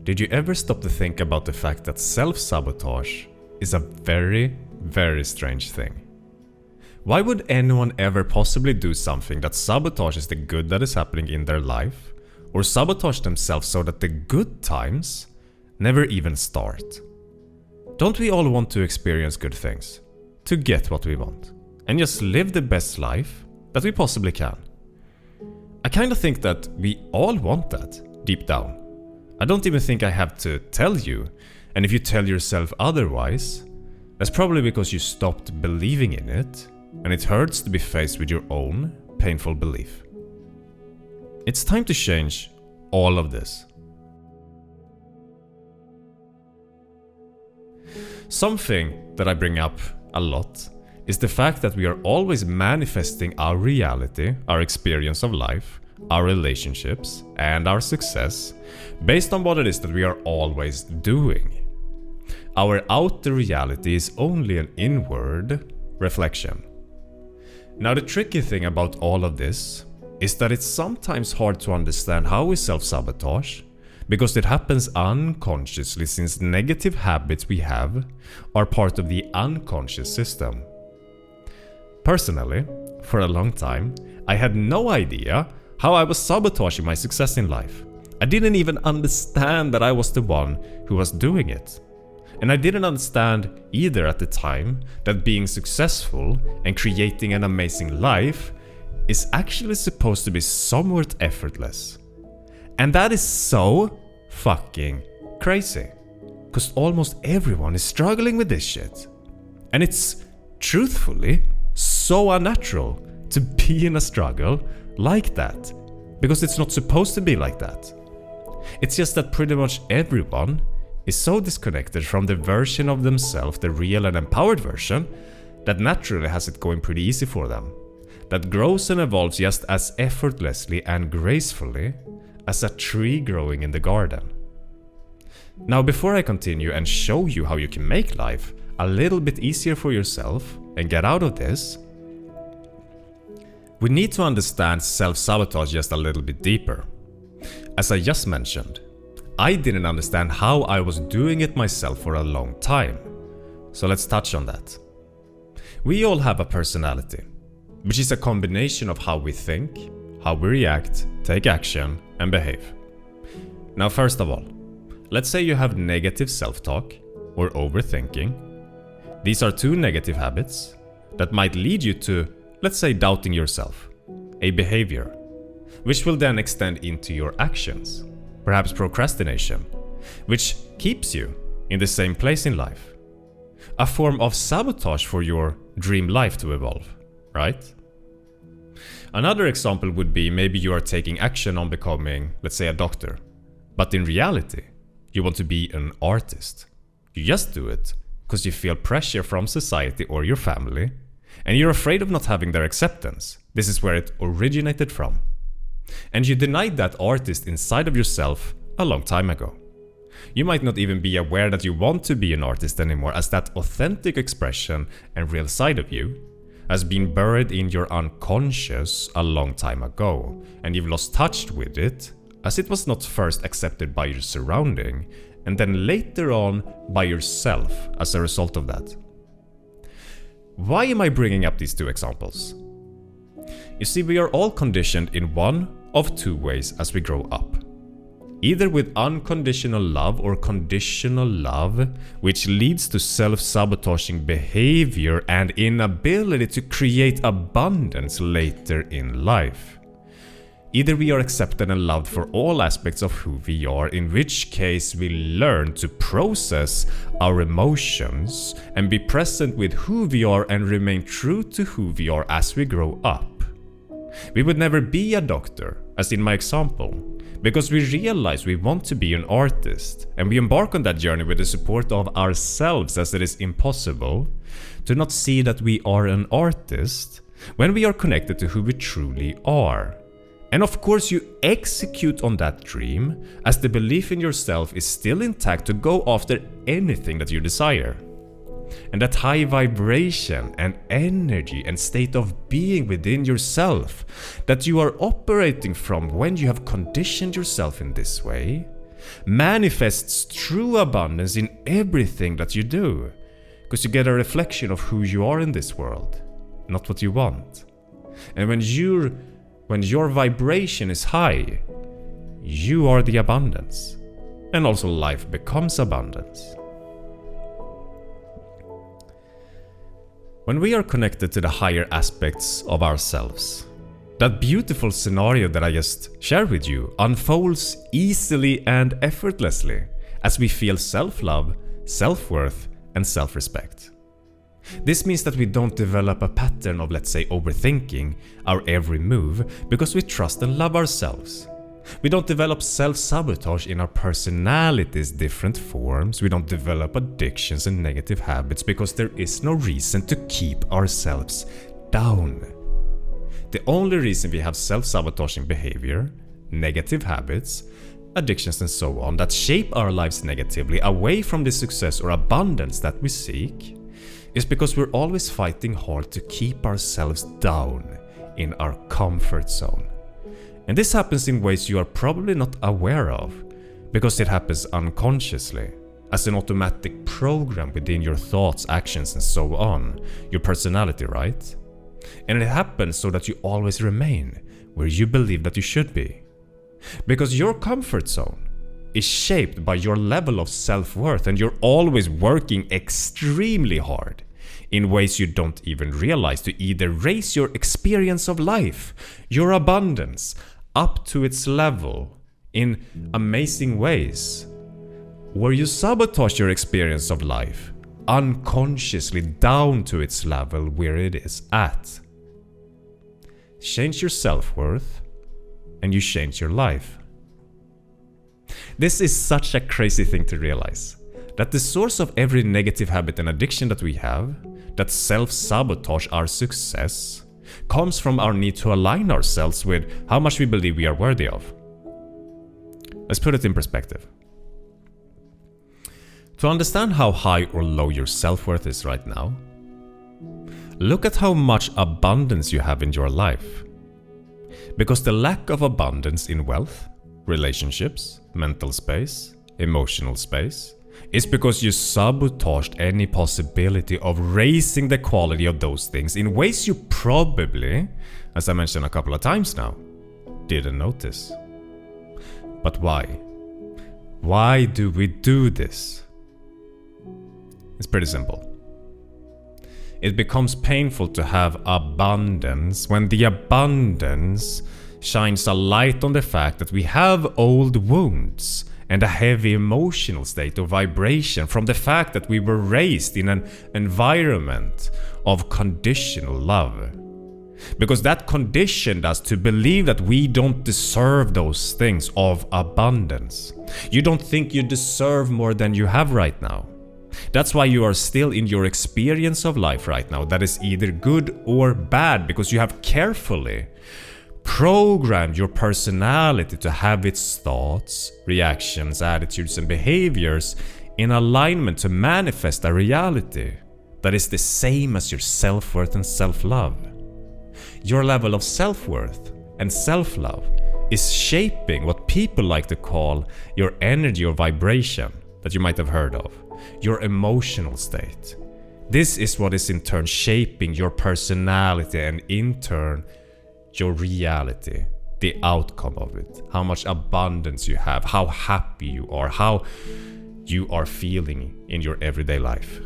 Did you ever stop to think about the fact that self-sabotage is a very, very strange thing? Why would anyone ever possibly do something that sabotages the good that is happening in their life, or sabotage themselves so that the good times never even start? Don't we all want to experience good things, to get what we want, and just live the best life that we possibly can? I kind of think that we all want that, deep down. I don't even think I have to tell you, and if you tell yourself otherwise, that's probably because you stopped believing in it, and it hurts to be faced with your own painful belief. It's time to change all of this. Something that I bring up a lot is the fact that we are always manifesting our reality, our experience of life, our relationships, and our success based on what it is that we are always doing. Our outer reality is only an inward reflection. Now, the tricky thing about all of this is that it's sometimes hard to understand how we self-sabotage, because it happens unconsciously, since negative habits we have are part of the unconscious system. Personally, for a long time, I had no idea how I was sabotaging my success in life. I didn't even understand that I was the one who was doing it. And I didn't understand either at the time that being successful and creating an amazing life is actually supposed to be somewhat effortless. And that is so fucking crazy, because almost everyone is struggling with this shit. And it's truthfully so unnatural to be in a struggle like that, because it's not supposed to be like that. It's just that pretty much everyone is so disconnected from the version of themselves, the real and empowered version, that naturally has it going pretty easy for them, that grows and evolves just as effortlessly and gracefully as a tree growing in the garden. Now, before I continue and show you how you can make life a little bit easier for yourself and get out of this, we need to understand self-sabotage just a little bit deeper. As I just mentioned, I didn't understand how I was doing it myself for a long time. So let's touch on that. We all have a personality, which is a combination of how we think, how we react, take action, and behave. Now, first of all, let's say you have negative self-talk or overthinking. These are two negative habits that might lead you to, let's say, doubting yourself, a behavior, which will then extend into your actions, perhaps procrastination, which keeps you in the same place in life. A form of sabotage for your dream life to evolve, right? Another example would be maybe you are taking action on becoming, let's say, a doctor, but in reality, you want to be an artist. You just do it because you feel pressure from society or your family, and you're afraid of not having their acceptance. This is where it originated from. And you denied that artist inside of yourself a long time ago. You might not even be aware that you want to be an artist anymore, as that authentic expression and real side of you has been buried in your unconscious a long time ago, and you've lost touch with it as it was not first accepted by your surrounding, and then later on by yourself as a result of that. Why am I bringing up these two examples? You see, we are all conditioned in one of two ways as we grow up. Either with unconditional love or conditional love, which leads to self-sabotaging behavior and inability to create abundance later in life. Either we are accepted and loved for all aspects of who we are, in which case we learn to process our emotions and be present with who we are and remain true to who we are as we grow up. We would never be a doctor, as in my example, because we realize we want to be an artist, and we embark on that journey with the support of ourselves, as it is impossible to not see that we are an artist when we are connected to who we truly are. And of course you execute on that dream as the belief in yourself is still intact to go after anything that you desire. And that high vibration and energy and state of being within yourself that you are operating from when you have conditioned yourself in this way manifests true abundance in everything that you do. Because you get a reflection of who you are in this world, not what you want. And when your vibration is high, you are the abundance. And also life becomes abundance. When we are connected to the higher aspects of ourselves, that beautiful scenario that I just shared with you unfolds easily and effortlessly as we feel self-love, self-worth, and self-respect. This means that we don't develop a pattern of, let's say, overthinking our every move because we trust and love ourselves. We don't develop self-sabotage in our personalities' different forms. We don't develop addictions and negative habits because there is no reason to keep ourselves down. The only reason we have self-sabotaging behavior, negative habits, addictions and so on that shape our lives negatively away from the success or abundance that we seek is because we're always fighting hard to keep ourselves down in our comfort zone. And this happens in ways you are probably not aware of because it happens unconsciously, as an automatic program within your thoughts, actions and so on, your personality, right? And it happens so that you always remain where you believe that you should be. Because your comfort zone is shaped by your level of self-worth, and you're always working extremely hard in ways you don't even realize to either raise your experience of life, your abundance, up to its level in amazing ways, or you sabotage your experience of life unconsciously down to its level where it is at. Change your self-worth and you change your life. This is such a crazy thing to realize, that the source of every negative habit and addiction that we have, that self-sabotage our success, comes from our need to align ourselves with how much we believe we are worthy of. Let's put it in perspective. To understand how high or low your self-worth is right now, look at how much abundance you have in your life. Because the lack of abundance in wealth, relationships, mental space, emotional space, is because you sabotaged any possibility of raising the quality of those things in ways you probably, as I mentioned a couple of times now, didn't notice. But why? Why do we do this? It's pretty simple. It becomes painful to have abundance when the abundance shines a light on the fact that we have old wounds and a heavy emotional state of vibration from the fact that we were raised in an environment of conditional love. Because that conditioned us to believe that we don't deserve those things of abundance. You don't think you deserve more than you have right now. That's why you are still in your experience of life right now that is either good or bad, because you have carefully programmed your personality to have its thoughts, reactions, attitudes and behaviors in alignment to manifest a reality that is the same as your self-worth and self-love. Your level of self-worth and self-love is shaping what people like to call your energy or vibration that you might have heard of, your emotional state. This is what is in turn shaping your personality and in turn your reality, the outcome of it, how much abundance you have, how happy you are, how you are feeling in your everyday life.